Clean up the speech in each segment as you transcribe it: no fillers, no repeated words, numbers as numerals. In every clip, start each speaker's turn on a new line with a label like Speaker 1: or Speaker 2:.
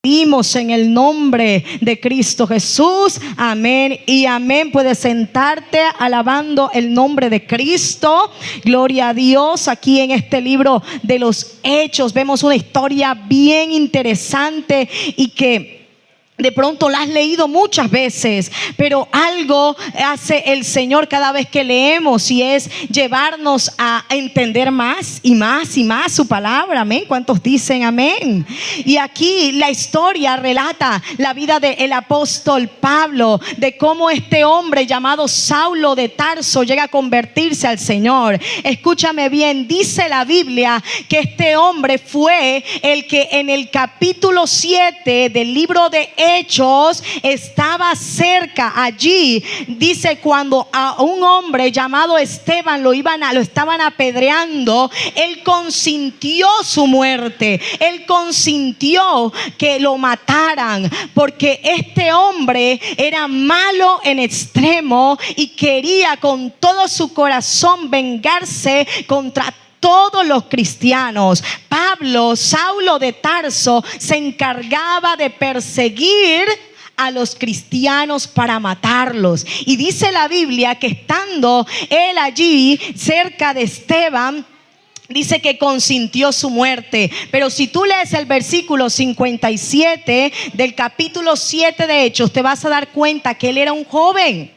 Speaker 1: Vimos en el nombre de Cristo Jesús, amén y amén. Puedes sentarte alabando el nombre de Cristo. Gloria a Dios. Aquí en este libro de los Hechos vemos una historia bien interesante y que de pronto la has leído muchas veces, pero algo hace el Señor cada vez que leemos, y es llevarnos a entender más y más y más su palabra. Amén. ¿Cuántos dicen amén? Y aquí la historia relata la vida del apóstol Pablo, de cómo este hombre llamado Saulo de Tarso llega a convertirse al Señor. Escúchame bien, dice la Biblia que este hombre fue el que en el capítulo 7 del libro de Hechos estaba cerca allí. Dice, cuando a un hombre llamado Esteban lo estaban apedreando, él consintió su muerte. Él consintió que lo mataran, porque este hombre era malo en extremo y quería con todo su corazón vengarse contra todos los cristianos. Saulo de Tarso, se encargaba de perseguir a los cristianos para matarlos. Y dice la Biblia que estando él allí cerca de Esteban, dice que consintió su muerte. Pero si tú lees el versículo 57 del capítulo 7 de Hechos, te vas a dar cuenta que él era un joven,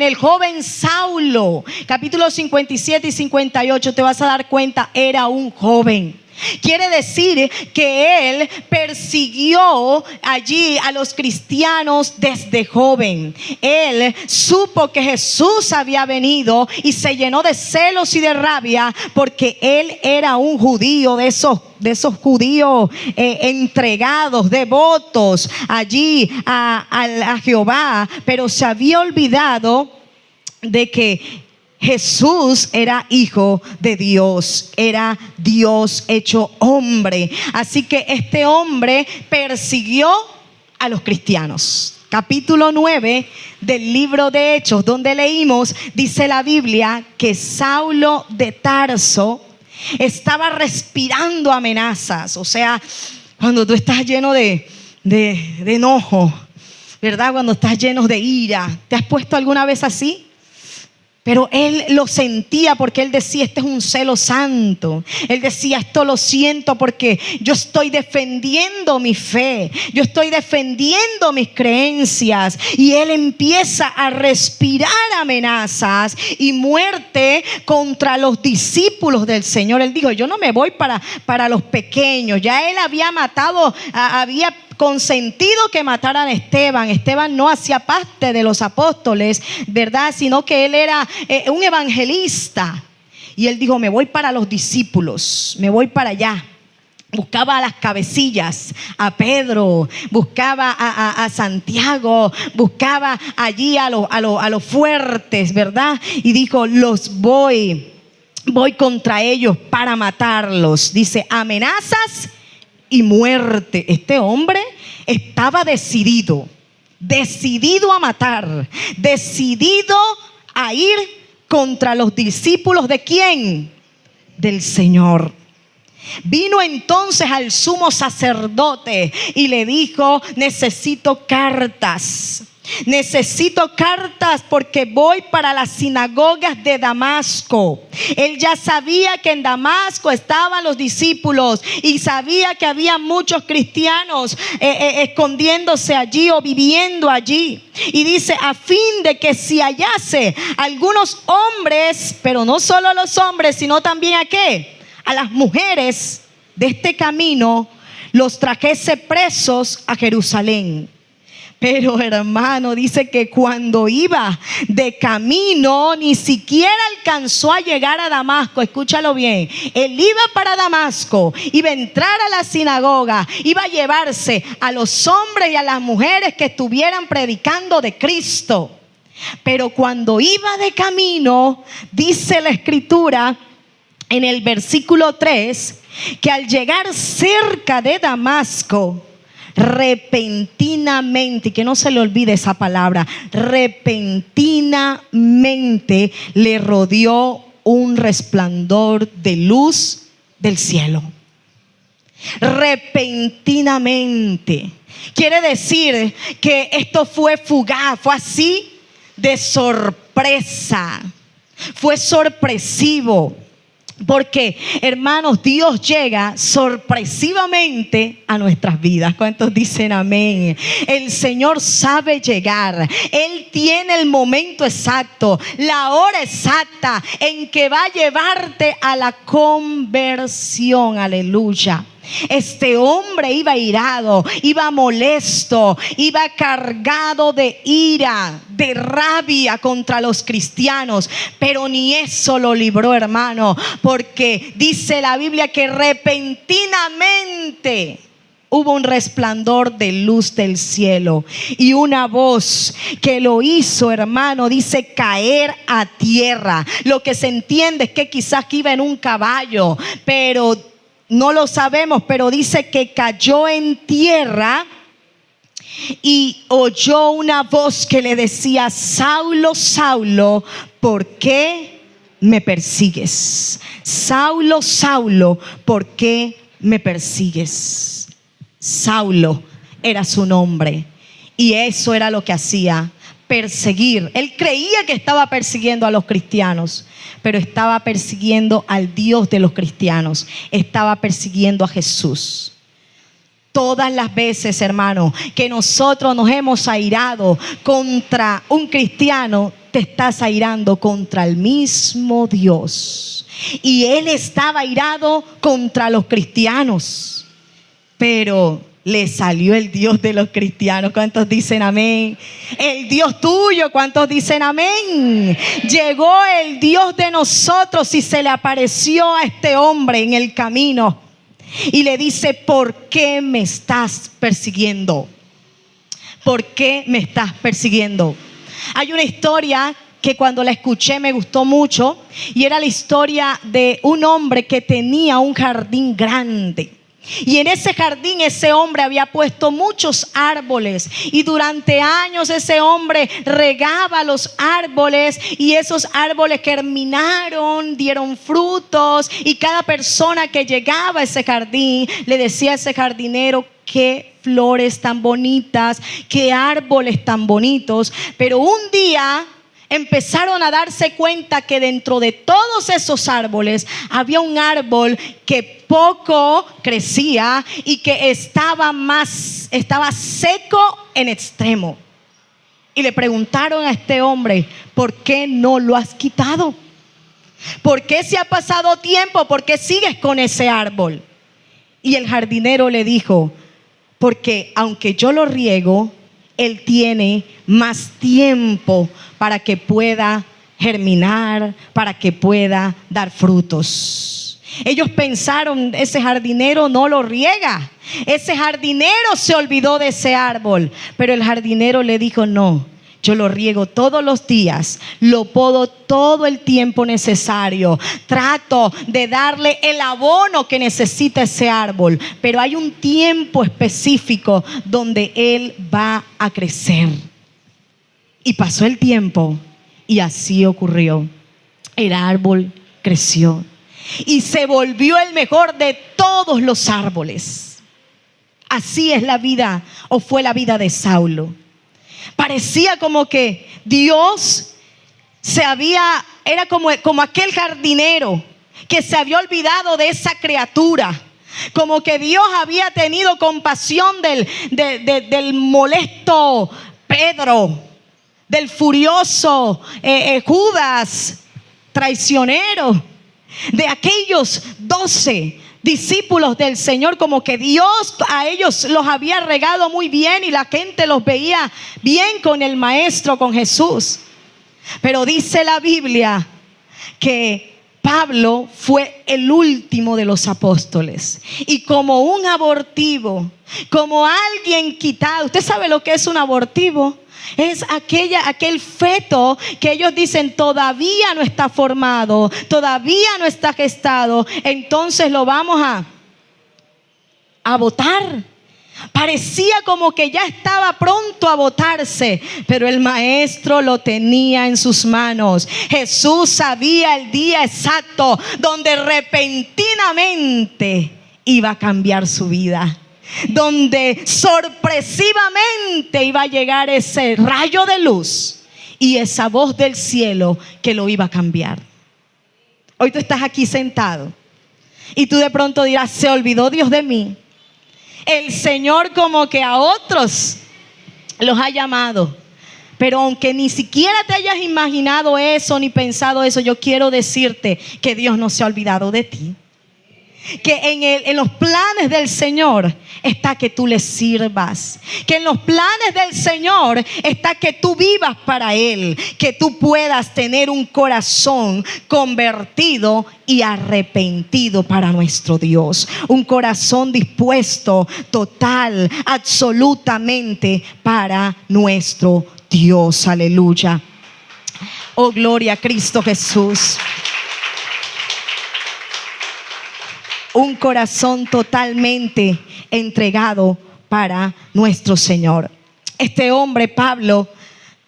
Speaker 1: el joven Saulo. Capítulo 57 y 58, te vas a dar cuenta, era un joven. Quiere decir que él persiguió allí a los cristianos desde joven. Él supo que Jesús había venido y se llenó de celos y de rabia, porque él era un judío de esos judíos entregados, devotos allí a Jehová, pero se había olvidado de que Jesús era hijo de Dios, era Dios hecho hombre. Así que este hombre persiguió a los cristianos. Capítulo 9 del libro de Hechos, donde leímos, dice la Biblia que Saulo de Tarso estaba respirando amenazas. O sea, cuando tú estás lleno de enojo, ¿verdad? Cuando estás lleno de ira, ¿te has puesto alguna vez así? Pero él lo sentía, porque él decía, este es un celo santo. Él decía, esto lo siento porque yo estoy defendiendo mi fe, yo estoy defendiendo mis creencias. Y él empieza a respirar amenazas y muerte contra los discípulos del Señor. Él dijo, yo no me voy para los pequeños. Ya él había matado, había consentido que mataran a Esteban. Esteban no hacía parte de los apóstoles, ¿verdad? Sino que él era un evangelista. Y él dijo, me voy para los discípulos, me voy para allá. Buscaba a las cabecillas, a Pedro, buscaba a Santiago, buscaba allí a los fuertes, ¿verdad? Y dijo, voy contra ellos para matarlos. Dice, amenazas y muerte. Este hombre estaba decidido a matar, decidido a ir contra los discípulos ¿de quién? Del Señor. Vino entonces al sumo sacerdote y le dijo, necesito cartas porque voy para las sinagogas de Damasco. Él ya sabía que en Damasco estaban los discípulos y sabía que había muchos cristianos escondiéndose allí o viviendo allí. Y dice, a fin de que si hallase algunos hombres, pero no solo los hombres, sino también ¿a qué? A las mujeres de este camino, los trajese presos a Jerusalén. Pero hermano, dice que cuando iba de camino ni siquiera alcanzó a llegar a Damasco. Escúchalo bien, él iba para Damasco, iba a entrar a la sinagoga, iba a llevarse a los hombres y a las mujeres que estuvieran predicando de Cristo. Pero cuando iba de camino, dice la escritura en el versículo 3, que al llegar cerca de Damasco, repentinamente, y que no se le olvide esa palabra, repentinamente le rodeó un resplandor de luz del cielo. Repentinamente. Quiere decir que esto fue fugaz, fue así de sorpresa, fue sorpresivo. Porque, hermanos, Dios llega sorpresivamente a nuestras vidas. ¿Cuántos dicen amén? El Señor sabe llegar. Él tiene el momento exacto, la hora exacta en que va a llevarte a la conversión. Aleluya. Este hombre iba irado, iba molesto, iba cargado de ira, de rabia contra los cristianos, pero ni eso lo libró, hermano, porque dice la Biblia que repentinamente hubo un resplandor de luz del cielo y una voz que lo hizo, hermano, dice caer a tierra. Lo que se entiende es que quizás iba en un caballo, pero no lo sabemos, pero dice que cayó en tierra y oyó una voz que le decía: Saulo, Saulo, ¿por qué me persigues? Saulo, Saulo, ¿por qué me persigues? Saulo era su nombre y eso era lo que hacía, perseguir. Él creía que estaba persiguiendo a los cristianos, pero estaba persiguiendo al Dios de los cristianos, estaba persiguiendo a Jesús. Todas las veces, hermano, que nosotros nos hemos airado contra un cristiano, te estás airando contra el mismo Dios. Y él estaba airado contra los cristianos, pero le salió el Dios de los cristianos. ¿Cuántos dicen amén? El Dios tuyo, ¿cuántos dicen amén? Llegó el Dios de nosotros y se le apareció a este hombre en el camino y le dice: ¿por qué me estás persiguiendo? ¿Por qué me estás persiguiendo? Hay una historia que cuando la escuché me gustó mucho, y era la historia de un hombre que tenía un jardín grande. Y en ese jardín ese hombre había puesto muchos árboles, y durante años ese hombre regaba los árboles y esos árboles germinaron, dieron frutos, y cada persona que llegaba a ese jardín le decía a ese jardinero: qué flores tan bonitas, qué árboles tan bonitos. Pero un día empezaron a darse cuenta que dentro de todos esos árboles había un árbol que poco crecía y que estaba seco en extremo. Y le preguntaron a este hombre: ¿por qué no lo has quitado? ¿Por qué si ha pasado tiempo? ¿Por qué sigues con ese árbol? Y el jardinero le dijo: porque aunque yo lo riego, él tiene más tiempo para que pueda germinar, para que pueda dar frutos. Ellos pensaron: ese jardinero no lo riega, ese jardinero se olvidó de ese árbol. Pero el jardinero le dijo: no, yo lo riego todos los días, lo podo todo el tiempo necesario, trato de darle el abono que necesita ese árbol, pero hay un tiempo específico donde él va a crecer. Y pasó el tiempo y así ocurrió. El árbol creció y se volvió el mejor de todos los árboles. Así es la vida, o fue la vida de Saulo. Parecía como que Dios era como aquel jardinero que se había olvidado de esa criatura. Como que Dios había tenido compasión del molesto Pedro, del furioso Judas, traicionero, de aquellos 12 discípulos del Señor. Como que Dios a ellos los había regado muy bien y la gente los veía bien con el Maestro, con Jesús. Pero dice la Biblia que Pablo fue el último de los apóstoles, y como un abortivo, como alguien quitado. ¿Usted sabe lo que es un abortivo? Es aquel feto que ellos dicen todavía no está formado, todavía no está gestado, entonces lo vamos a botar. Parecía como que ya estaba pronto a botarse, pero el Maestro lo tenía en sus manos. Jesús sabía el día exacto donde repentinamente iba a cambiar su vida, donde sorpresivamente iba a llegar ese rayo de luz y esa voz del cielo que lo iba a cambiar. Hoy tú estás aquí sentado y tú de pronto dirás: ¿se olvidó Dios de mí? El Señor como que a otros los ha llamado. Pero aunque ni siquiera te hayas imaginado eso ni pensado eso, yo quiero decirte que Dios no se ha olvidado de ti. Que en los planes del Señor está que tú le sirvas. Que en los planes del Señor está que tú vivas para Él. Que tú puedas tener un corazón convertido y arrepentido para nuestro Dios. Un corazón dispuesto total, absolutamente para nuestro Dios. Aleluya. Oh, gloria a Cristo Jesús. Un corazón totalmente entregado para nuestro Señor. Este hombre, Pablo,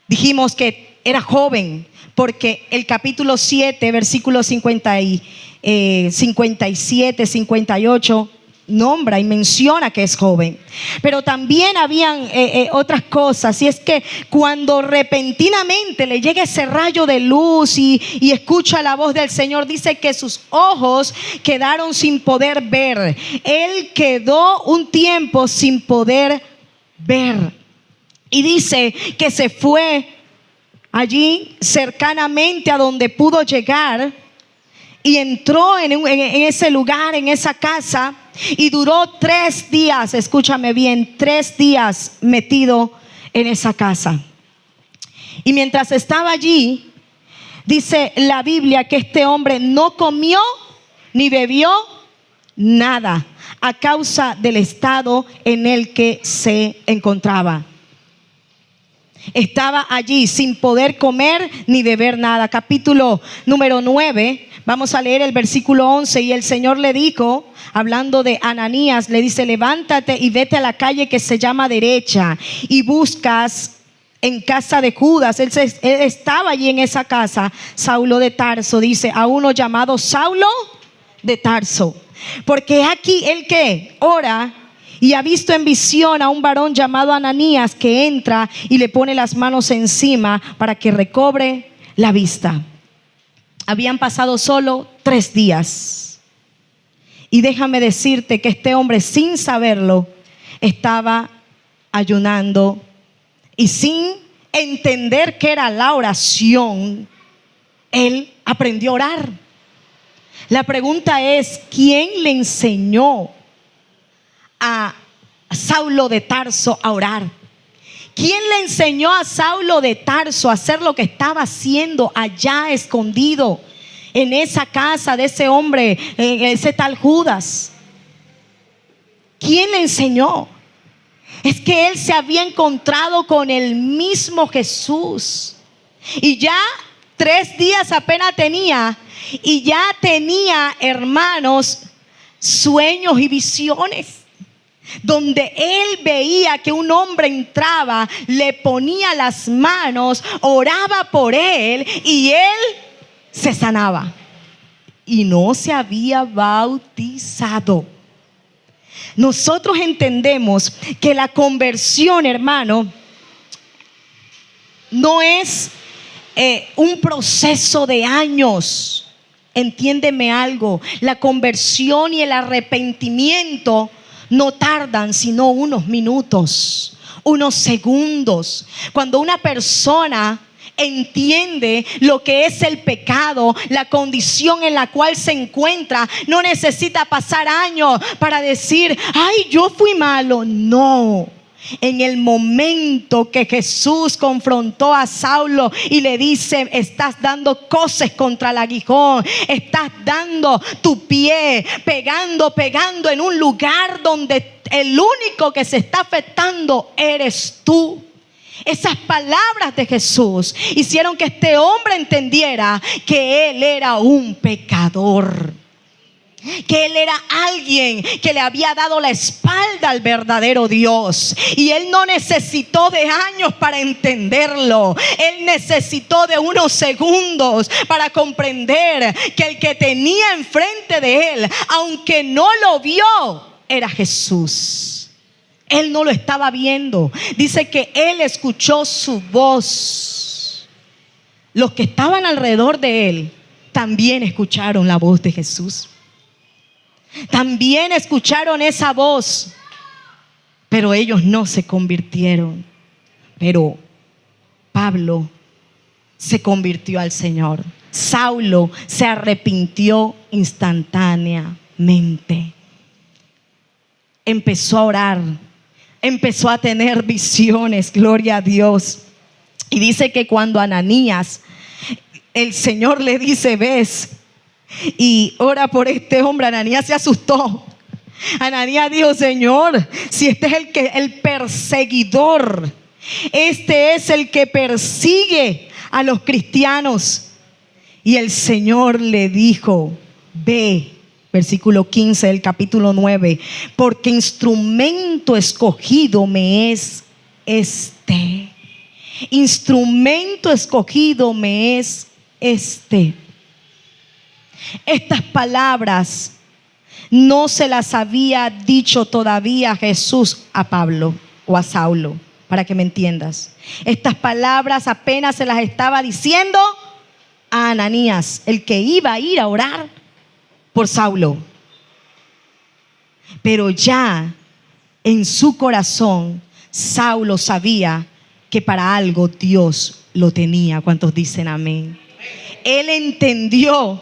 Speaker 1: dijimos que era joven, porque el capítulo 7, versículos 57, 58, nombra y menciona que es joven. Pero también habían otras cosas, y es que cuando repentinamente le llega ese rayo de luz y escucha la voz del Señor, dice que sus ojos quedaron sin poder ver. Él quedó un tiempo sin poder ver, y dice que se fue allí cercanamente a donde pudo llegar, y entró en ese lugar, en esa casa, y duró 3 días, escúchame bien, 3 días metido en esa casa. Y mientras estaba allí, dice la Biblia que este hombre no comió ni bebió nada a causa del estado en el que se encontraba. Estaba allí sin poder comer ni beber nada. Capítulo número 9, vamos a leer el versículo 11. Y el Señor le dijo, hablando de Ananías, le dice: levántate y vete a la calle que se llama Derecha, y buscas en casa de Judas. Él estaba allí en esa casa, Saulo de Tarso, dice, a uno llamado Saulo de Tarso. Porque aquí el que ora y ha visto en visión a un varón llamado Ananías, que entra y le pone las manos encima para que recobre la vista. Habían pasado solo 3 días. Y déjame decirte que este hombre, sin saberlo, estaba ayunando, y sin entender qué era la oración, él aprendió a orar. La pregunta es: ¿quién le enseñó a Saulo de Tarso a orar? ¿Quién le enseñó a Saulo de Tarso a hacer lo que estaba haciendo allá escondido en esa casa de ese hombre, ese tal Judas? ¿Quién le enseñó? Es que él se había encontrado con el mismo Jesús, y ya 3 días apenas tenía, y ya tenía, hermanos, sueños y visiones, donde él veía que un hombre entraba, le ponía las manos, oraba por él, y él se sanaba, y no se había bautizado. Nosotros entendemos que la conversión, hermano, no es un proceso de años. Entiéndeme algo: la conversión y el arrepentimiento no tardan sino unos minutos, unos segundos. Cuando una persona entiende lo que es el pecado, la condición en la cual se encuentra, no necesita pasar años para decir: ay, yo fui malo. No. En el momento que Jesús confrontó a Saulo y le dice: estás dando coces contra el aguijón, estás dando tu pie, pegando en un lugar donde el único que se está afectando eres tú. Esas palabras de Jesús hicieron que este hombre entendiera que él era un pecador. que él era alguien que le había dado la espalda al verdadero Dios, y él no necesitó de años para entenderlo. Él necesitó de unos segundos para comprender que el que tenía enfrente de él, aunque no lo vio, era Jesús. Él no lo estaba viendo. Dice que él escuchó su voz. Los que estaban alrededor de él también escucharon la voz de Jesús. También escucharon esa voz, pero ellos no se convirtieron. Pero Pablo se convirtió al Señor. Saulo se arrepintió instantáneamente. Empezó a orar, empezó a tener visiones, gloria a Dios. Y dice que cuando Ananías, el Señor le dice: ves y ora por este hombre, Ananías se asustó. Ananías dijo: Señor, si este es el perseguidor, este es el que persigue a los cristianos. Y el Señor le dijo: ve, versículo 15 del capítulo 9, porque instrumento escogido me es este. Instrumento escogido me es este. Estas palabras no se las había dicho todavía Jesús a Pablo o a Saulo, para que me entiendas. Estas palabras apenas se las estaba diciendo a Ananías, el que iba a ir a orar por Saulo. Pero ya en su corazón Saulo sabía que para algo Dios lo tenía. ¿Cuántos dicen amén? Él entendió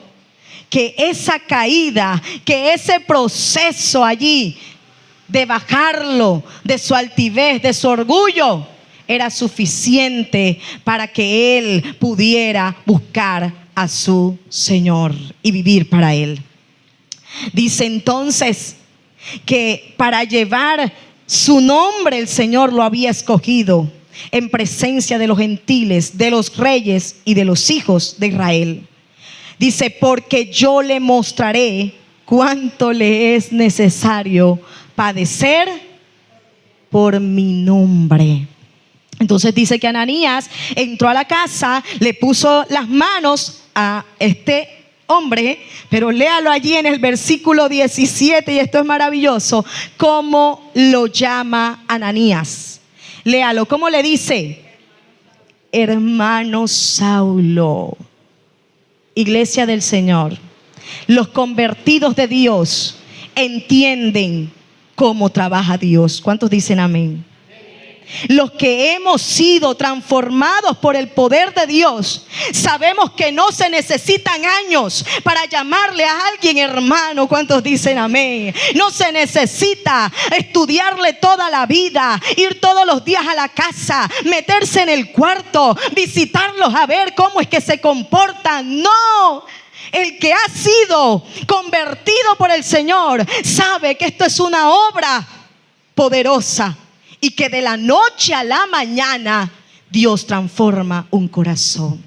Speaker 1: que esa caída, que ese proceso allí de bajarlo de su altivez, de su orgullo, era suficiente para que él pudiera buscar a su Señor y vivir para él. Dice entonces que para llevar su nombre el Señor lo había escogido en presencia de los gentiles, de los reyes y de los hijos de Israel. Dice: porque yo le mostraré cuánto le es necesario padecer por mi nombre. Entonces dice que Ananías entró a la casa, le puso las manos a este hombre, pero léalo allí en el versículo 17, y esto es maravilloso, cómo lo llama Ananías. Léalo, ¿cómo le dice? Hermano Saulo. Iglesia del Señor, los convertidos de Dios entienden cómo trabaja Dios. ¿Cuántos dicen amén? Los que hemos sido transformados por el poder de Dios, sabemos que no se necesitan años para llamarle a alguien hermano. ¿Cuántos dicen amén? No se necesita estudiarle toda la vida, ir todos los días a la casa, meterse en el cuarto, visitarlos a ver cómo es que se comportan. No. El que ha sido convertido por el Señor sabe que esto es una obra poderosa y que de la noche a la mañana Dios transforma un corazón.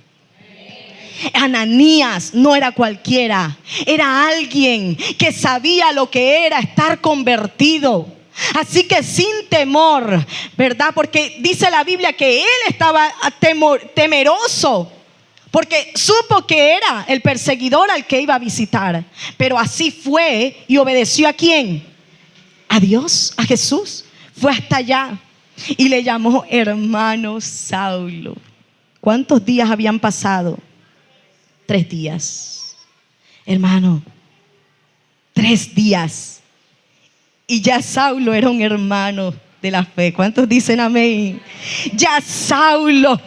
Speaker 1: Ananías no era cualquiera, era alguien que sabía lo que era estar convertido. Así que sin temor, ¿verdad? Porque dice la Biblia que él estaba temeroso, porque supo que era el perseguidor al que iba a visitar. Pero así fue y obedeció ¿a quién? A Dios, a Jesús. Fue hasta allá y le llamó hermano Saulo. ¿Cuántos días habían pasado? 3 días. Hermano, 3 días. Y ya Saulo era un hermano de la fe. ¿Cuántos dicen amén? Ya Saulo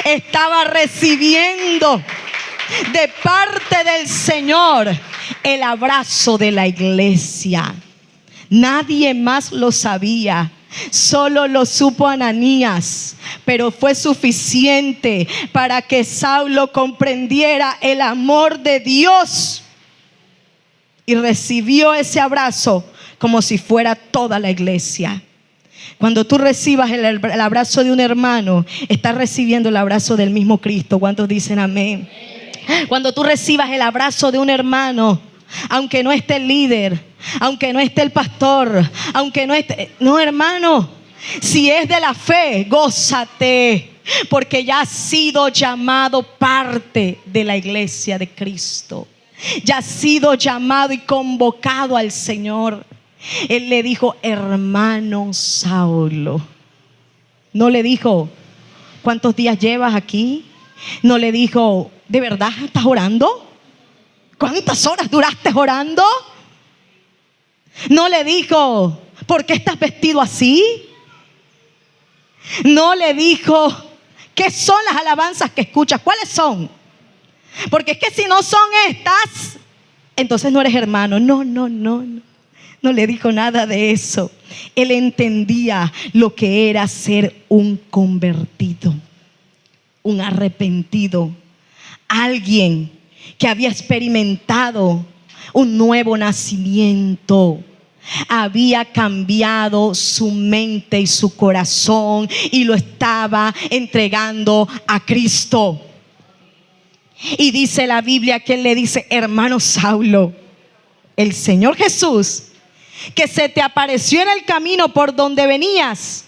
Speaker 1: estaba recibiendo de parte del Señor el abrazo de la iglesia. Nadie más lo sabía, solo lo supo Ananías, pero fue suficiente para que Saulo comprendiera el amor de Dios y recibió ese abrazo como si fuera toda la iglesia. Cuando tú recibas el abrazo de un hermano, estás recibiendo el abrazo del mismo Cristo. ¿Cuántos dicen amén? Cuando tú recibas el abrazo de un hermano, aunque no esté el líder, aunque no esté el pastor, aunque no esté... No, hermano, si es de la fe, gózate, porque ya has sido llamado parte de la iglesia de Cristo. Ya has sido llamado y convocado al Señor. Él le dijo, hermano Saulo. No le dijo, ¿cuántos días llevas aquí? No le dijo, ¿de verdad estás orando? ¿Cuántas horas duraste orando? No le dijo, ¿por qué estás vestido así? No le dijo, ¿qué son las alabanzas que escuchas? ¿Cuáles son? Porque es que si no son estas, entonces no eres hermano. No le dijo nada de eso. Él entendía lo que era ser un convertido, un arrepentido, alguien que había experimentado un nuevo nacimiento. Había cambiado su mente y su corazón y lo estaba entregando a Cristo. Y dice la Biblia que él le dice, hermano Saulo, el Señor Jesús, que se te apareció en el camino por donde venías,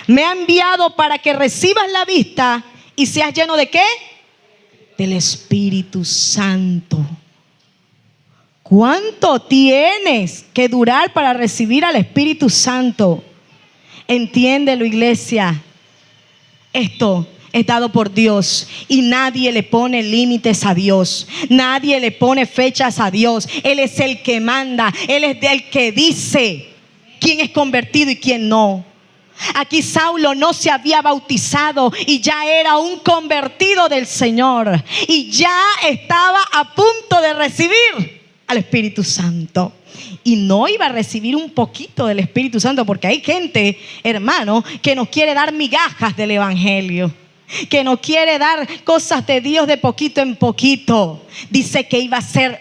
Speaker 1: me ha enviado para que recibas la vista y seas lleno ¿de qué? Del Espíritu Santo. ¿Cuánto tienes que durar para recibir al Espíritu Santo? Entiéndelo, iglesia. Esto es dado por Dios y nadie le pone límites a Dios. Nadie le pone fechas a Dios. Él es el que manda. Él es el que dice quién es convertido y quién no. Aquí Saulo no se había bautizado y ya era un convertido del Señor. Y ya estaba a punto de recibir al Espíritu Santo. Y no iba a recibir un poquito del Espíritu Santo, porque hay gente, hermano, que nos quiere dar migajas del Evangelio, que nos quiere dar cosas de Dios de poquito en poquito. Dice que iba a ser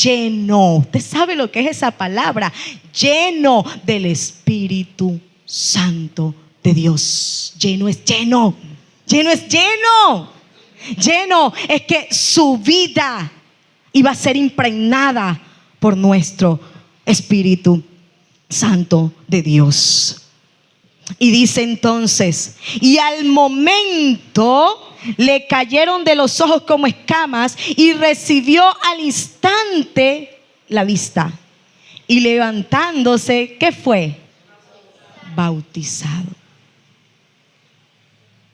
Speaker 1: lleno. ¿Usted sabe lo que es esa palabra? Lleno del Espíritu Santo de Dios. Lleno es lleno. Lleno es lleno. Lleno es que su vida iba a ser impregnada por nuestro Espíritu Santo de Dios. Y dice entonces, y al momento le cayeron de los ojos como escamas y recibió al instante la vista. Y levantándose, ¿qué fue? Bautizado.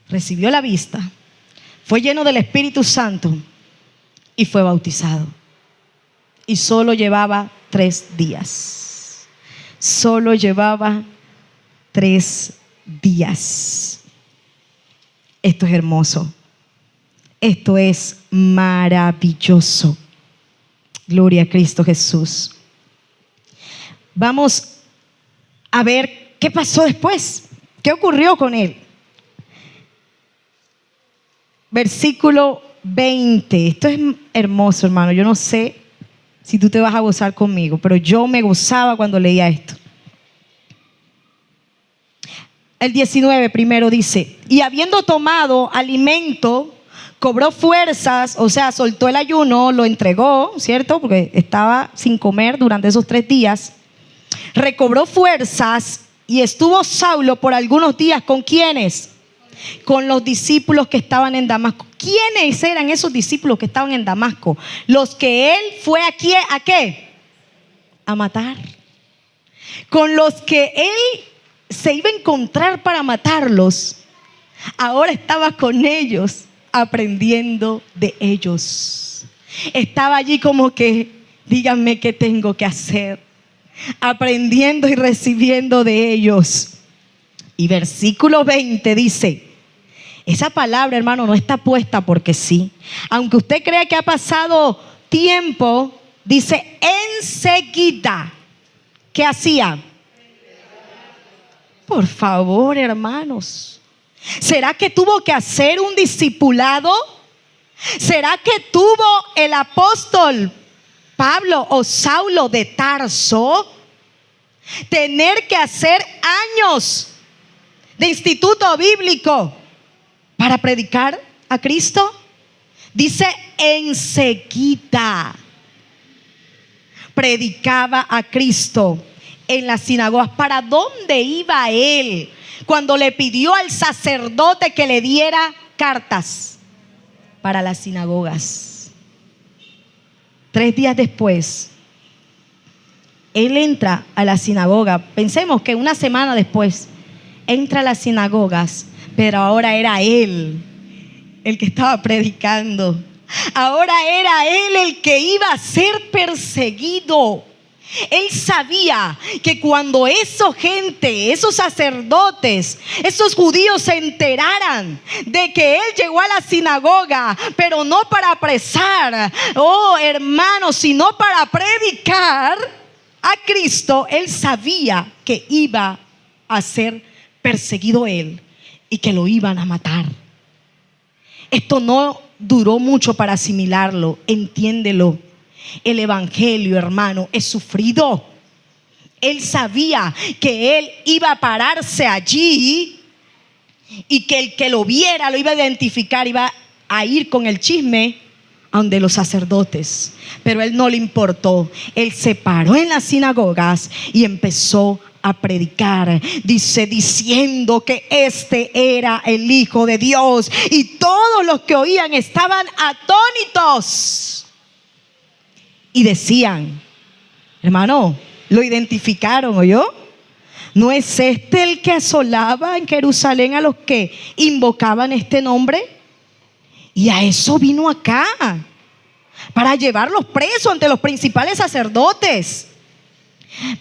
Speaker 1: Recibió la vista, fue lleno del Espíritu Santo y fue bautizado. Y solo llevaba 3 días. Solo llevaba 3 días. Esto es hermoso. Esto es maravilloso. Gloria a Cristo Jesús. Vamos a ver qué pasó después. ¿Qué ocurrió con él? Versículo 20. Esto es hermoso, hermano. Yo no sé si tú te vas a gozar conmigo, pero yo me gozaba cuando leía esto. El 19 primero dice, y habiendo tomado alimento, cobró fuerzas, o sea, soltó el ayuno, lo entregó, ¿cierto? Porque estaba sin comer durante esos 3 días. Recobró fuerzas y estuvo Saulo por algunos días. ¿Con quiénes? Con los discípulos que estaban en Damasco. ¿Quiénes eran esos discípulos que estaban en Damasco? Los que él fue aquí, ¿a qué? A matar. Con los que él se iba a encontrar para matarlos. Ahora estaba con ellos, aprendiendo de ellos. Estaba allí como que, díganme qué tengo que hacer. Aprendiendo y recibiendo de ellos. Y versículo 20 dice, esa palabra, hermano, no está puesta porque sí. Aunque usted crea que ha pasado tiempo, dice enseguida. ¿Qué hacía? Por favor, hermanos. ¿Será que tuvo que hacer un discipulado? ¿Será que tuvo el apóstol Pablo o Saulo de Tarso tener que hacer años de instituto bíblico para predicar a Cristo? Dice enseguida. predicaba a Cristo en las sinagogas. ¿Para dónde iba él cuando le pidió al sacerdote que le diera cartas? Para las sinagogas. 3 días después, él entra a la sinagoga. Pensemos que una semana después entra a las sinagogas, pero ahora era él el que estaba predicando. Ahora era él el que iba a ser perseguido. Él sabía que cuando esos sacerdotes, esos judíos se enteraran de que él llegó a la sinagoga, pero no para apresar, hermanos, sino para predicar a Cristo, él sabía que iba a ser perseguido él y que lo iban a matar. Esto no duró mucho para asimilarlo, entiéndelo. El evangelio, hermano, es sufrido. Él sabía que él iba a pararse allí y que el que lo viera lo iba a identificar, iba a ir con el chisme a donde los sacerdotes. Pero él no le importó. Él se paró en las sinagogas y empezó a predicar, diciendo que este era el Hijo de Dios, y todos los que oían estaban atónitos y decían: hermano, lo identificaron, ¿oyó? ¿No es este el que asolaba en Jerusalén a los que invocaban este nombre? Y a eso vino acá, para llevarlos presos ante los principales sacerdotes.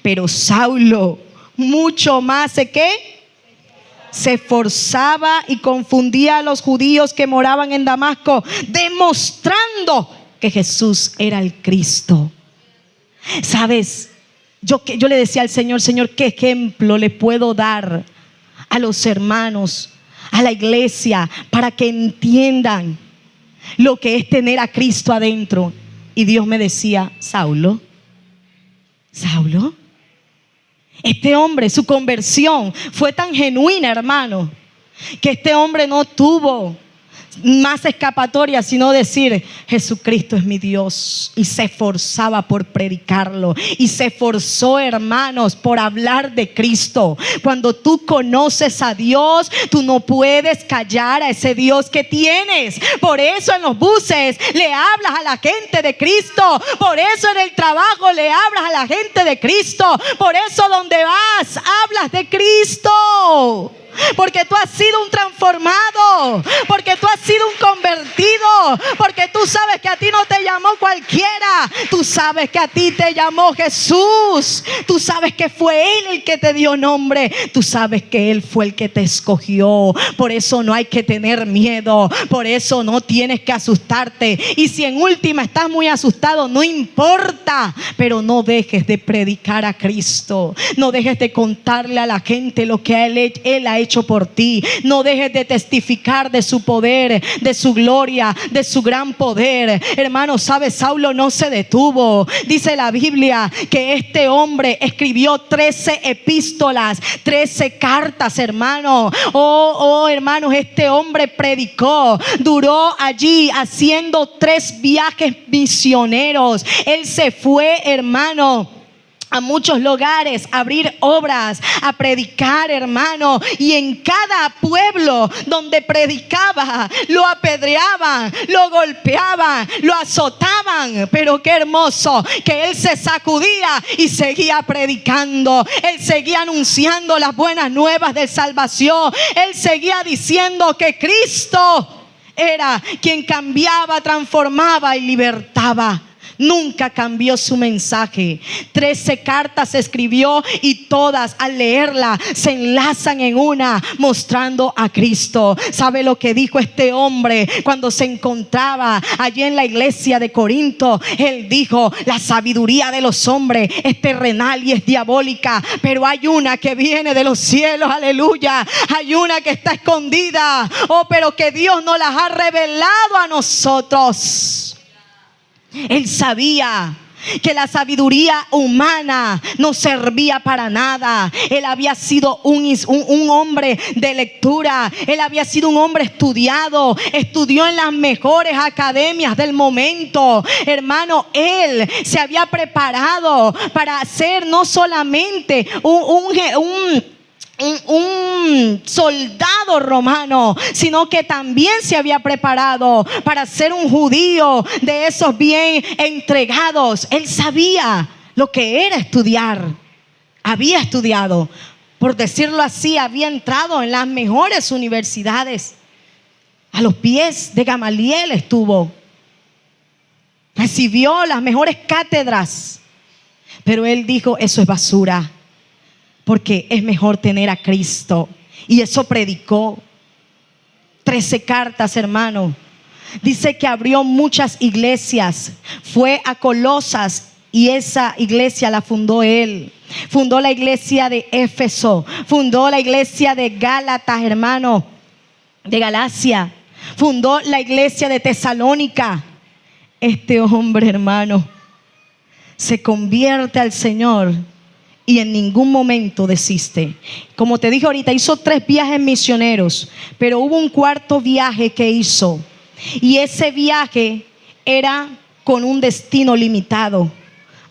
Speaker 1: Pero Saulo mucho más se esforzaba y confundía a los judíos que moraban en Damasco, demostrando que Jesús era el Cristo. ¿Sabes? Yo le decía al Señor: Señor, ¿qué ejemplo le puedo dar a los hermanos, a la iglesia, para que entiendan lo que es tener a Cristo adentro? Y Dios me decía: Saulo, este hombre, su conversión fue tan genuina, hermano, que este hombre no tuvo más escapatoria sino decir: Jesucristo es mi Dios. Y se esforzaba por predicarlo, y se esforzó, hermanos, por hablar de Cristo. Cuando tú conoces a Dios, tú no puedes callar a ese Dios que tienes. Por eso en los buses le hablas a la gente de Cristo. Por eso en el trabajo le hablas a la gente de Cristo. Por eso donde vas hablas de Cristo. Porque tú has sido un transformado, porque tú has sido un convertido, porque tú sabes que a ti no te llamó cualquiera, tú sabes que a ti te llamó Jesús, tú sabes que fue Él el que te dio nombre, tú sabes que Él fue el que te escogió. Por eso no hay que tener miedo, por eso no tienes que asustarte. Y si en última estás muy asustado, no importa, pero no dejes de predicar a Cristo, no dejes de contarle a la gente lo que Él ha hecho por ti. No dejes de testificar de su poder, de su gloria, de su gran poder. Hermano, ¿sabes? Saulo no se detuvo. Dice la Biblia que este hombre escribió 13 epístolas, 13 cartas, hermano. Hermanos, este hombre predicó. Duró allí haciendo 3 viajes misioneros. Él se fue, hermano, a muchos lugares, a abrir obras, a predicar, hermano. Y en cada pueblo donde predicaba, lo apedreaban, lo golpeaban, lo azotaban. Pero qué hermoso que él se sacudía y seguía predicando. Él seguía anunciando las buenas nuevas de salvación. Él seguía diciendo que Cristo era quien cambiaba, transformaba y libertaba. Nunca cambió su mensaje. 13 cartas escribió y todas al leerla se enlazan en una, mostrando a Cristo. ¿Sabe lo que dijo este hombre cuando se encontraba allí en la iglesia de Corinto? Él dijo: la sabiduría de los hombres es terrenal y es diabólica, pero hay una que viene de los cielos, aleluya. Hay una que está escondida, pero que Dios nos las ha revelado a nosotros. Él sabía que la sabiduría humana no servía para nada. Él había sido un hombre de lectura. Él había sido un hombre estudiado. Estudió en las mejores academias del momento. Hermano, él se había preparado para ser no solamente un soldado romano, sino que también se había preparado para ser un judío de esos bien entregados. Él sabía lo que era estudiar. Había estudiado, por decirlo así, había entrado en las mejores universidades. A los pies de Gamaliel estuvo. Recibió las mejores cátedras. Pero él dijo, eso es basura, porque es mejor tener a Cristo. Y eso predicó. 13 cartas, hermano. Dice que abrió muchas iglesias. Fue a Colosas y esa iglesia la fundó él. Fundó la iglesia de Éfeso. Fundó la iglesia de Gálatas, hermano, de Galacia. Fundó la iglesia de Tesalónica. Este hombre, hermano, se convierte al Señor y en ningún momento desiste. Como te dije ahorita, hizo 3 viajes misioneros, pero hubo un 4º viaje que hizo. Y ese viaje era con un destino limitado,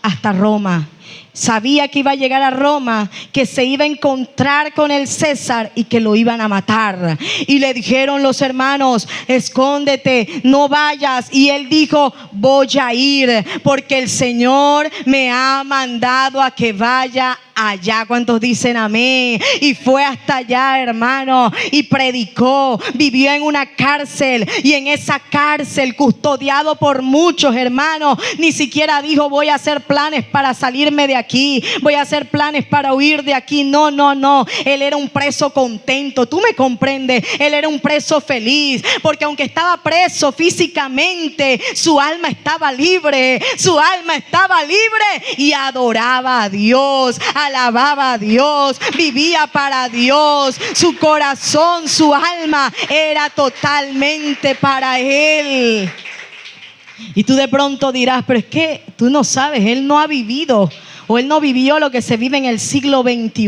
Speaker 1: hasta Roma. Sabía que iba a llegar a Roma, que se iba a encontrar con el César y que lo iban a matar. Y le dijeron los hermanos, escóndete, no vayas. Y él dijo, voy a ir porque el Señor me ha mandado a que vaya allá. ¿Cuántos dicen amén? Y fue hasta allá, hermano, y predicó. Vivió en una cárcel, y en esa cárcel, custodiado por muchos hermanos, ni siquiera dijo, voy a hacer planes para salirme de aquí, voy a hacer planes para huir de aquí. No, no, no. Él era un preso contento. Tú me comprendes. Él era un preso feliz, porque aunque estaba preso físicamente, su alma estaba libre. Su alma estaba libre y adoraba a Dios, alababa a Dios, vivía para Dios. Su corazón, su alma era totalmente para Él. Y tú de pronto dirás, pero es que tú no sabes, él no ha vivido, o él no vivió lo que se vive en el siglo XXI.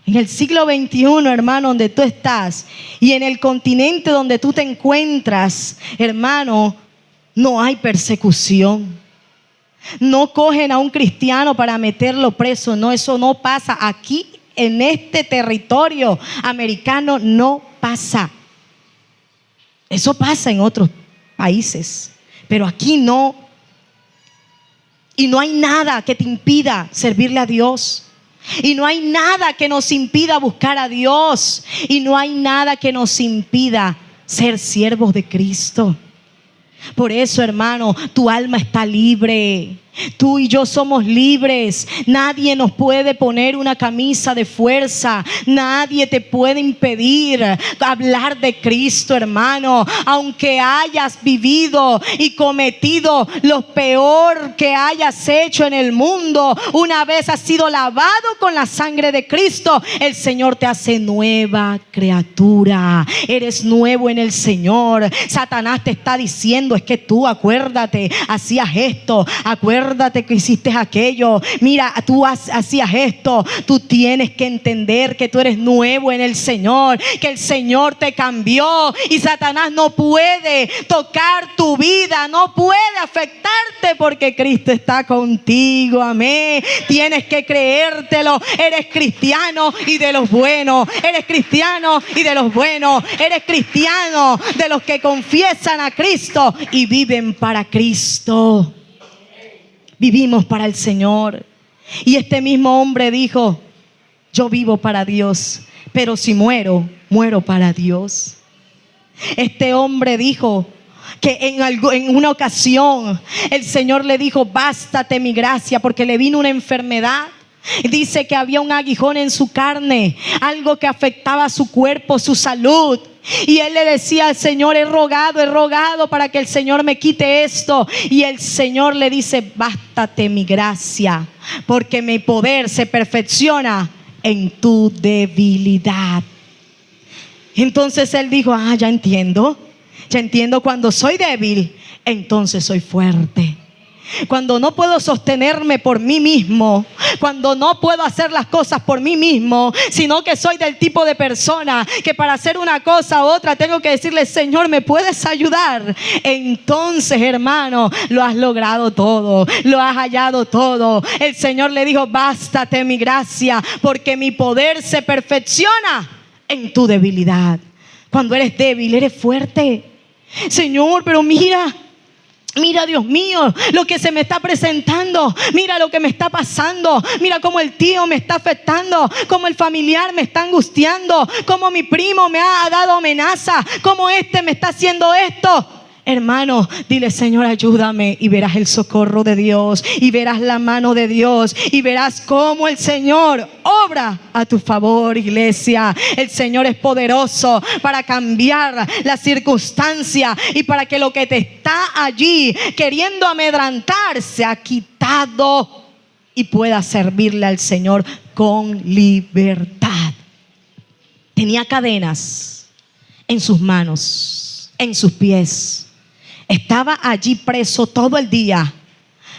Speaker 1: En el siglo XXI, hermano, donde tú estás, y en el continente donde tú te encuentras, hermano, no hay persecución. No cogen a un cristiano para meterlo preso. No, eso no pasa. Aquí, en este territorio americano, no pasa. Eso pasa en otros países, pero aquí no. Y no hay nada que te impida servirle a Dios. Y no hay nada que nos impida buscar a Dios. Y no hay nada que nos impida ser siervos de Cristo. Por eso, hermano, tu alma está libre. Tú y yo somos libres. Nadie nos puede poner una camisa de fuerza. Nadie te puede impedir hablar de Cristo, hermano. Aunque hayas vivido y cometido lo peor que hayas hecho en el mundo, una vez has sido lavado con la sangre de Cristo, el Señor te hace nueva criatura. Eres nuevo en el Señor. Satanás te está diciendo, es que tú, acuérdate, hacías esto, acuérdate que hiciste aquello, mira, tú hacías esto. Tú tienes que entender que tú eres nuevo en el Señor, que el Señor te cambió, y Satanás no puede tocar tu vida, no puede afectarte, porque Cristo está contigo. Amén. Tienes que creértelo. Eres cristiano y de los buenos. Eres cristiano y de los buenos. Eres cristiano de los que confiesan a Cristo y viven para Cristo. Vivimos para el Señor. Y este mismo hombre dijo, yo vivo para Dios, pero si muero, muero para Dios. Este hombre dijo que en una ocasión el Señor le dijo, bástate mi gracia, porque le vino una enfermedad. Dice que había un aguijón en su carne, algo que afectaba su cuerpo, su salud. Y él le decía al Señor, he rogado para que el Señor me quite esto. Y el Señor le dice, bástate mi gracia, porque mi poder se perfecciona en tu debilidad. Entonces él dijo, ya entiendo cuando soy débil, entonces soy fuerte. Cuando no puedo sostenerme por mí mismo, cuando no puedo hacer las cosas por mí mismo, sino que soy del tipo de persona que para hacer una cosa u otra tengo que decirle: Señor, ¿me puedes ayudar? Entonces, hermano, lo has logrado todo, lo has hallado todo. El Señor le dijo: bástate mi gracia, porque mi poder se perfecciona en tu debilidad. Cuando eres débil, eres fuerte. Señor, pero mira, Dios mío, lo que se me está presentando. Mira lo que me está pasando. Mira cómo el tío me está afectando, cómo el familiar me está angustiando, cómo mi primo me ha dado amenaza, cómo este me está haciendo esto. Hermano, dile: Señor, ayúdame, y verás el socorro de Dios, y verás la mano de Dios, y verás cómo el Señor obra a tu favor, iglesia. El Señor es poderoso para cambiar la circunstancia y para que lo que te está allí queriendo amedrantar sea quitado y pueda servirle al Señor con libertad. Tenía cadenas en sus manos, en sus pies. Estaba allí preso todo el día,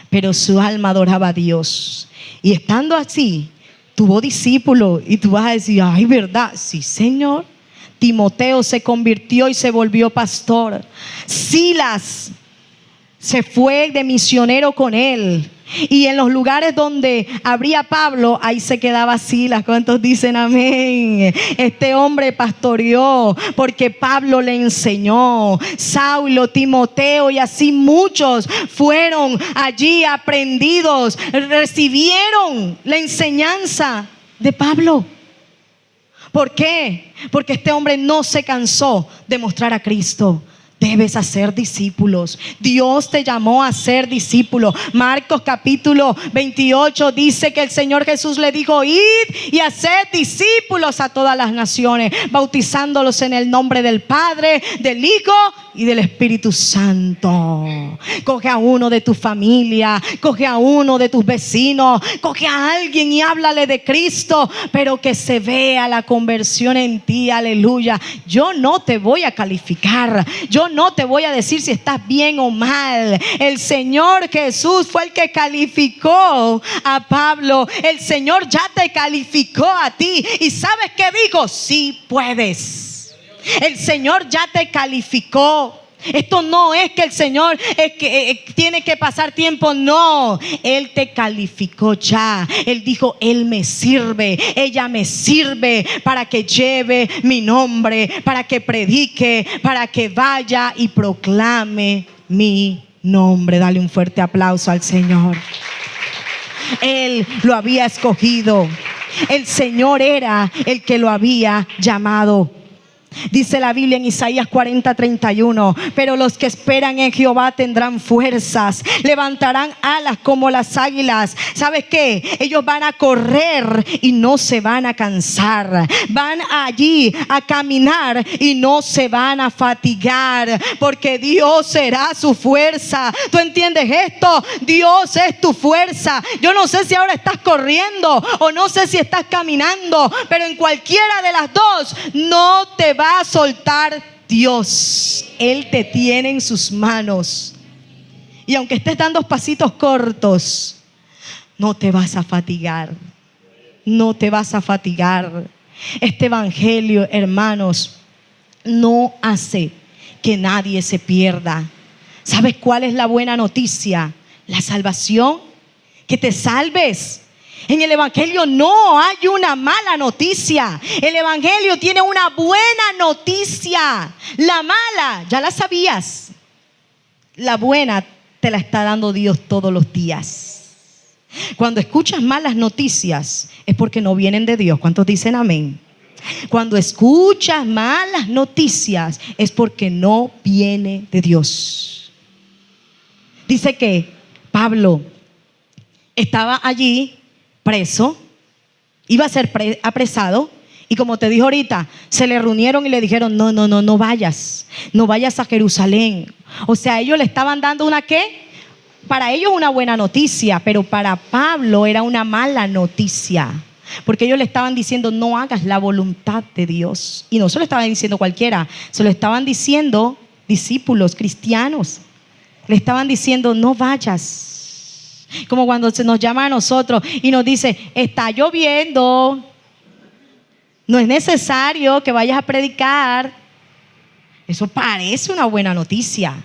Speaker 1: pero su alma adoraba a Dios. Y estando así, tuvo discípulos. Y tú vas a decir: ay, ¿verdad? Sí, Señor. Timoteo se convirtió y se volvió pastor. Silas se fue de misionero con él. Y en los lugares donde habría Pablo, ahí se quedaba Silas. ¿Cuántos dicen amén? Este hombre pastoreó porque Pablo le enseñó. Saulo, Timoteo y así muchos fueron allí aprendidos, recibieron la enseñanza de Pablo. ¿Por qué? Porque este hombre no se cansó de mostrar a Cristo. Debes hacer discípulos. Dios te llamó a ser discípulo. Marcos capítulo 28 dice que el Señor Jesús le dijo: id y haced discípulos a todas las naciones, bautizándolos en el nombre del Padre, del Hijo y del Espíritu Santo. Coge a uno de tu familia, coge a uno de tus vecinos, coge a alguien y háblale de Cristo, pero que se vea la conversión en ti. Aleluya. Yo no te voy a calificar, yo no te voy a decir si estás bien o mal. El Señor Jesús fue el que calificó a Pablo. El Señor ya te calificó a ti. ¿Y sabes qué dijo? Sí puedes. El Señor ya te calificó. Esto no es que el Señor tiene que pasar tiempo. No, Él te calificó ya. Él dijo: Él me sirve, ella me sirve para que lleve mi nombre, para que predique, para que vaya y proclame mi nombre. Dale un fuerte aplauso al Señor. Él lo había escogido. El Señor era el que lo había llamado. Dice la Biblia en Isaías 40:31: pero los que esperan en Jehová tendrán fuerzas, levantarán alas como las águilas. ¿Sabes qué? Ellos van a correr y no se van a cansar. Van allí a caminar y no se van a fatigar, porque Dios será su fuerza. ¿Tú entiendes esto? Dios es tu fuerza. Yo no sé si ahora estás corriendo o no sé si estás caminando, pero en cualquiera de las dos no te va a soltar Dios. Él te tiene en sus manos. Y aunque estés dando pasitos cortos, no te vas a fatigar. No te vas a fatigar. Este evangelio, hermanos, no hace que nadie se pierda. ¿Sabes cuál es la buena noticia? La salvación. Que te salves. En el evangelio no hay una mala noticia. El evangelio tiene una buena noticia. La mala, ya la sabías. La buena te la está dando Dios todos los días. Cuando escuchas malas noticias es porque no vienen de Dios. ¿Cuántos dicen amén? Cuando escuchas malas noticias es porque no viene de Dios. Dice que Pablo estaba allí preso, iba a ser apresado, y como te dije ahorita, se le reunieron y le dijeron: no vayas a Jerusalén. O sea, ellos le estaban dando una ¿qué? Para ellos una buena noticia, pero para Pablo era una mala noticia, porque ellos le estaban diciendo: no hagas la voluntad de Dios. Y no se lo estaban diciendo cualquiera, se lo estaban diciendo discípulos cristianos. Le estaban diciendo: no vayas. Como cuando se nos llama a nosotros y nos dice, está lloviendo, no es necesario que vayas a predicar. Eso parece una buena noticia,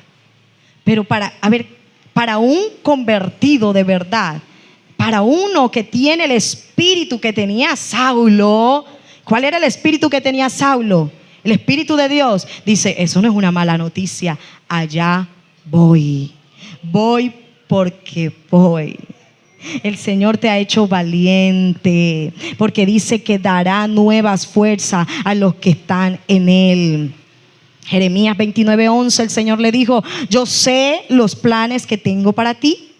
Speaker 1: pero para un convertido de verdad, para uno que tiene el espíritu que tenía Saulo, ¿cuál era el espíritu que tenía Saulo? El espíritu de Dios. Dice, eso no es una mala noticia, allá voy porque voy. El Señor te ha hecho valiente, porque dice que dará nuevas fuerzas a los que están en Él. Jeremías 29:11, el Señor le dijo, yo sé los planes que tengo para ti.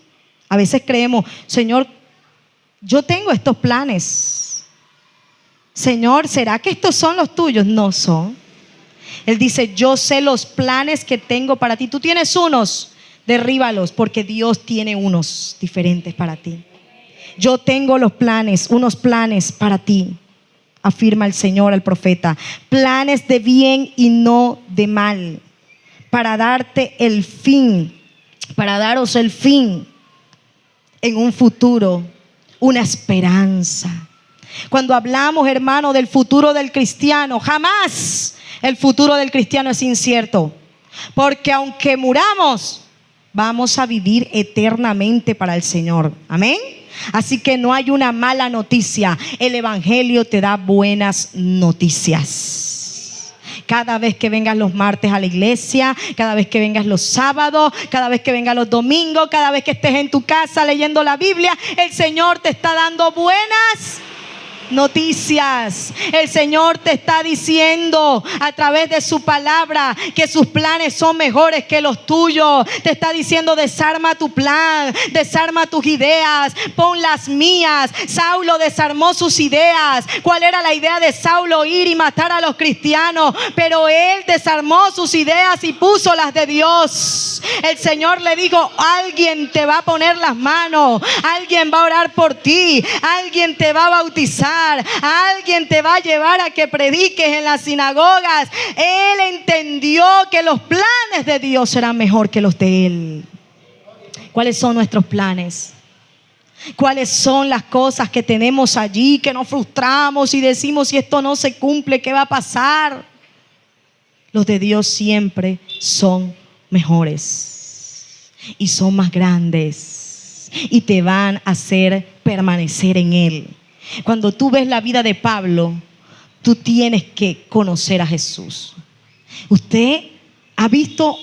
Speaker 1: A veces creemos, Señor, yo tengo estos planes. Señor, ¿será que estos son los tuyos? No son. Él dice, yo sé los planes que tengo para ti. Tú tienes unos, derríbalos, porque Dios tiene unos diferentes para ti. Yo tengo los planes, unos planes para ti, afirma el Señor al profeta, planes de bien y no de mal, para darte el fin, para daros el fin en un futuro, una esperanza. Cuando hablamos, hermano, del futuro del cristiano, jamás el futuro del cristiano es incierto, porque aunque muramos, vamos a vivir eternamente para el Señor. Amén. Así que no hay una mala noticia. El evangelio te da buenas noticias. Cada vez que vengas los martes a la iglesia, cada vez que vengas los sábados, cada vez que vengas los domingos, cada vez que estés en tu casa leyendo la Biblia, el Señor te está dando buenas noticias. El Señor te está diciendo a través de su palabra que sus planes son mejores que los tuyos. Te está diciendo, desarma tu plan, desarma tus ideas, pon las mías. Saulo desarmó sus ideas. ¿Cuál era la idea de Saulo? Ir y matar a los cristianos, pero él desarmó sus ideas y puso las de Dios. El Señor le dijo, alguien te va a poner las manos, alguien va a orar por ti, alguien te va a bautizar, alguien te va a llevar a que prediques en las sinagogas. Él entendió que los planes de Dios eran mejor que los de él. ¿Cuáles son nuestros planes? ¿Cuáles son las cosas que tenemos allí que nos frustramos y decimos, si esto no se cumple, ¿qué va a pasar? Los de Dios siempre son mejores y son más grandes y te van a hacer permanecer en Él. Cuando tú ves la vida de Pablo, tú tienes que conocer a Jesús. ¿Usted ha visto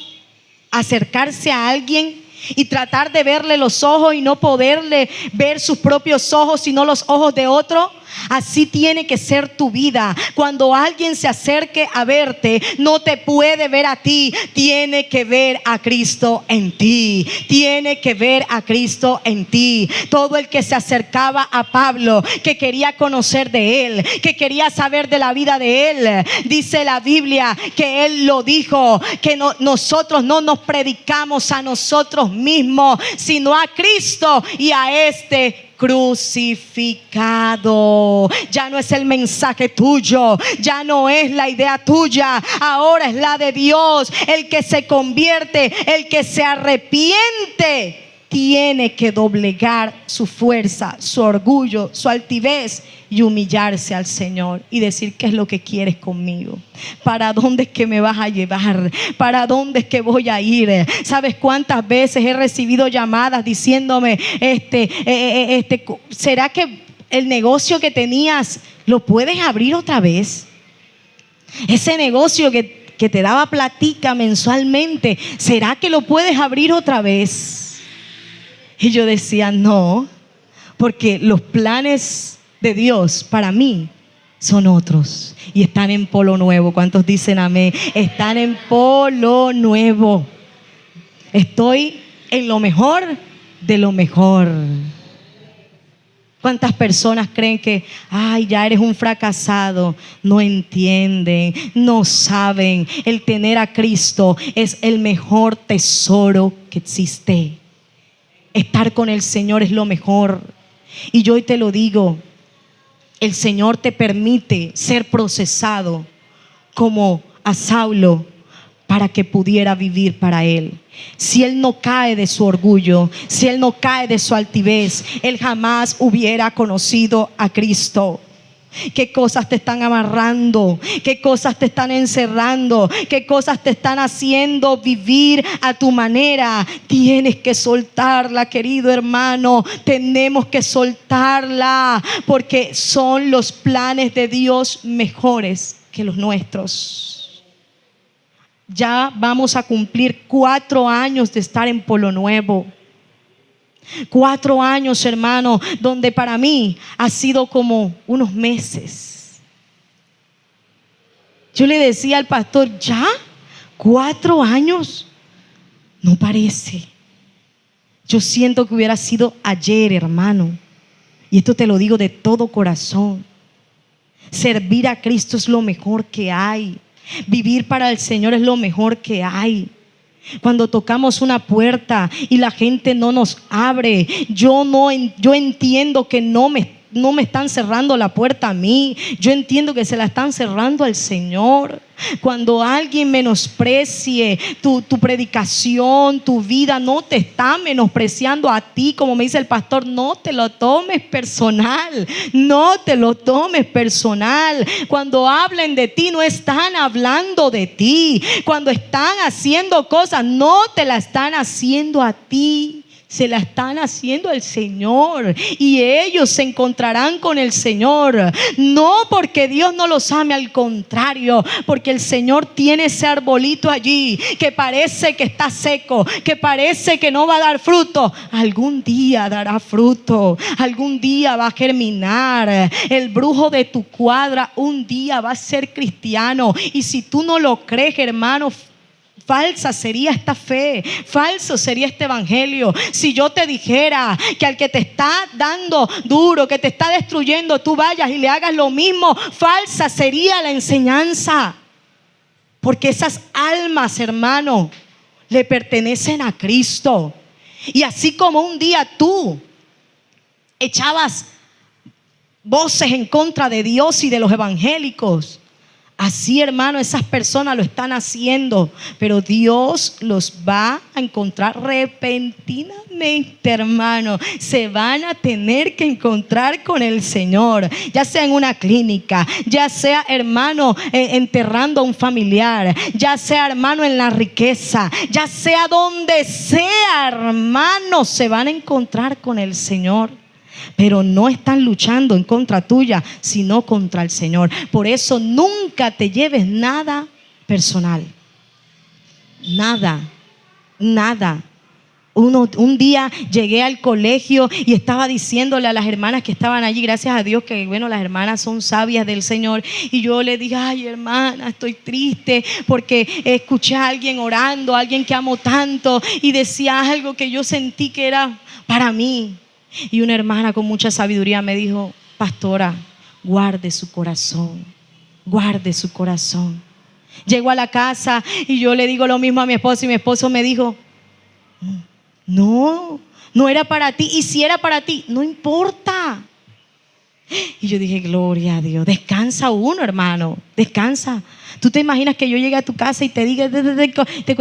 Speaker 1: acercarse a alguien y tratar de verle los ojos y no poderle ver sus propios ojos, sino los ojos de otro? Así tiene que ser tu vida. Cuando alguien se acerque a verte, no te puede ver a ti, tiene que ver a Cristo en ti. Tiene que ver a Cristo en ti. Todo el que se acercaba a Pablo, que quería conocer de él, que quería saber de la vida de él, dice la Biblia que él lo dijo, que nosotros no nos predicamos a nosotros mismos, sino a Cristo y a este crucificado. Ya no es el mensaje tuyo, ya no es la idea tuya, ahora es la de Dios. El que se convierte, el que se arrepiente, tiene que doblegar su fuerza, su orgullo, su altivez y humillarse al Señor y decir, ¿qué es lo que quieres conmigo? ¿Para dónde es que me vas a llevar? ¿Para dónde es que voy a ir? ¿Sabes cuántas veces he recibido llamadas diciéndome, ¿será que el negocio que tenías lo puedes abrir otra vez? Ese negocio que te daba platica mensualmente, ¿será que lo puedes abrir otra vez? Y yo decía, no, porque los planes de Dios para mí son otros y están en polo nuevo. ¿Cuántos dicen amén? Están en polo nuevo. Estoy en lo mejor de lo mejor. ¿Cuántas personas creen que, ya eres un fracasado? No entienden, no saben. El tener a Cristo es el mejor tesoro que existe. Estar con el Señor es lo mejor. Y yo hoy te lo digo, el Señor te permite ser procesado como a Saulo para que pudiera vivir para Él. Si él no cae de su orgullo, si él no cae de su altivez, él jamás hubiera conocido a Cristo. ¿Qué cosas te están amarrando? ¿Qué cosas te están encerrando? ¿Qué cosas te están haciendo vivir a tu manera? Tienes que soltarla, querido hermano. Tenemos que soltarla, porque son los planes de Dios mejores que los nuestros. Ya vamos a cumplir 4 años de estar en Polo Nuevo. 4 años, hermano, donde para mí ha sido como unos meses. Yo le decía al pastor, ¿ya? 4 años. No parece. Yo siento que hubiera sido ayer, hermano. Y esto te lo digo de todo corazón. Servir a Cristo es lo mejor que hay. Vivir para el Señor es lo mejor que hay. Cuando tocamos una puerta y la gente no nos abre, yo entiendo que no me están cerrando la puerta a mí. Yo entiendo que se la están cerrando al Señor. Cuando alguien menosprecie tu predicación, tu vida, no te está menospreciando a ti, como me dice el pastor, no te lo tomes personal. No te lo tomes personal. Cuando hablen de ti, no están hablando de ti. Cuando están haciendo cosas, no te la están haciendo a ti. Se la están haciendo al Señor, y ellos se encontrarán con el Señor. No porque Dios no los ame, al contrario, porque el Señor tiene ese arbolito allí que parece que está seco, que parece que no va a dar fruto. Algún día dará fruto, algún día va a germinar. El brujo de tu cuadra un día va a ser cristiano, y si tú no lo crees, hermano, falsa sería esta fe, falso sería este evangelio. Si yo te dijera que al que te está dando duro, que te está destruyendo, tú vayas y le hagas lo mismo, falsa sería la enseñanza. Porque esas almas, hermano, le pertenecen a Cristo. Y así como un día tú echabas voces en contra de Dios y de los evangélicos, así, hermano, esas personas lo están haciendo, pero Dios los va a encontrar repentinamente, hermano. Se van a tener que encontrar con el Señor, ya sea en una clínica, ya sea, hermano, enterrando a un familiar, ya sea, hermano, en la riqueza, ya sea donde sea, hermano, se van a encontrar con el Señor. Pero no están luchando en contra tuya, sino contra el Señor. Por eso nunca te lleves nada personal. Nada. Un día llegué al colegio y estaba diciéndole a las hermanas que estaban allí, gracias a Dios que bueno, las hermanas son sabias del Señor, y yo le dije, ay hermana, estoy triste porque escuché a alguien orando, a alguien que amo tanto, y decía algo que yo sentí que era para mí. Y una hermana con mucha sabiduría me dijo, pastora, guarde su corazón, guarde su corazón. Llego a la casa y yo le digo lo mismo a mi esposo, y mi esposo me dijo, no era para ti, y si era para ti, no importa. Y yo dije, gloria a Dios. Descansa uno, hermano, descansa. ¿Tú te imaginas que yo llegue a tu casa y te diga,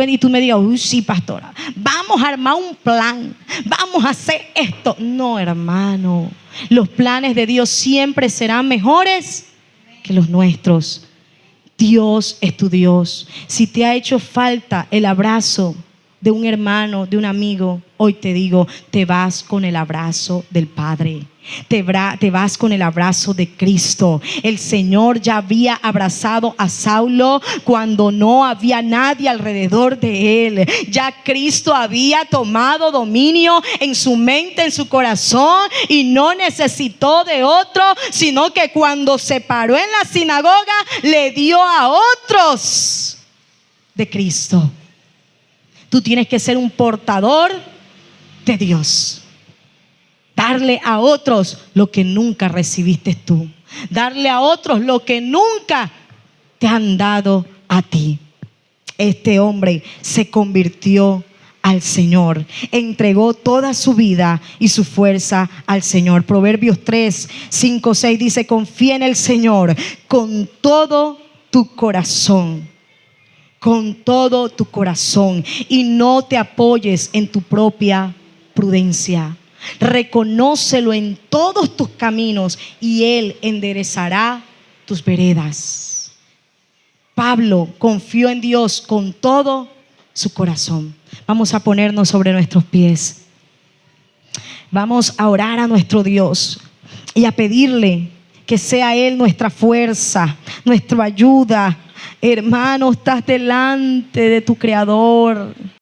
Speaker 1: y tú me digas, uy, sí, pastora, vamos a armar un plan, vamos a hacer esto? No, hermano, los planes de Dios siempre serán mejores que los nuestros. Dios es tu Dios. Si te ha hecho falta el abrazo de un hermano, de un amigo, hoy te digo, te vas con el abrazo del Padre. Te vas con el abrazo de Cristo. El Señor ya había abrazado a Saulo cuando no había nadie alrededor de él. Ya Cristo había tomado dominio en su mente, en su corazón, y no necesitó de otro, sino que cuando se paró en la sinagoga le dio a otros de Cristo. Tú tienes que ser un portador de Dios. Darle a otros lo que nunca recibiste tú. Darle a otros lo que nunca te han dado a ti. Este hombre se convirtió al Señor. Entregó toda su vida y su fuerza al Señor. Proverbios 3, 5, 6 dice, confía en el Señor con todo tu corazón con todo tu corazón y no te apoyes en tu propia prudencia. Reconócelo en todos tus caminos y Él enderezará tus veredas. Pablo confió en Dios con todo su corazón. Vamos a ponernos sobre nuestros pies. Vamos a orar a nuestro Dios y a pedirle que sea Él nuestra fuerza, nuestra ayuda. Hermano, estás delante de tu Creador.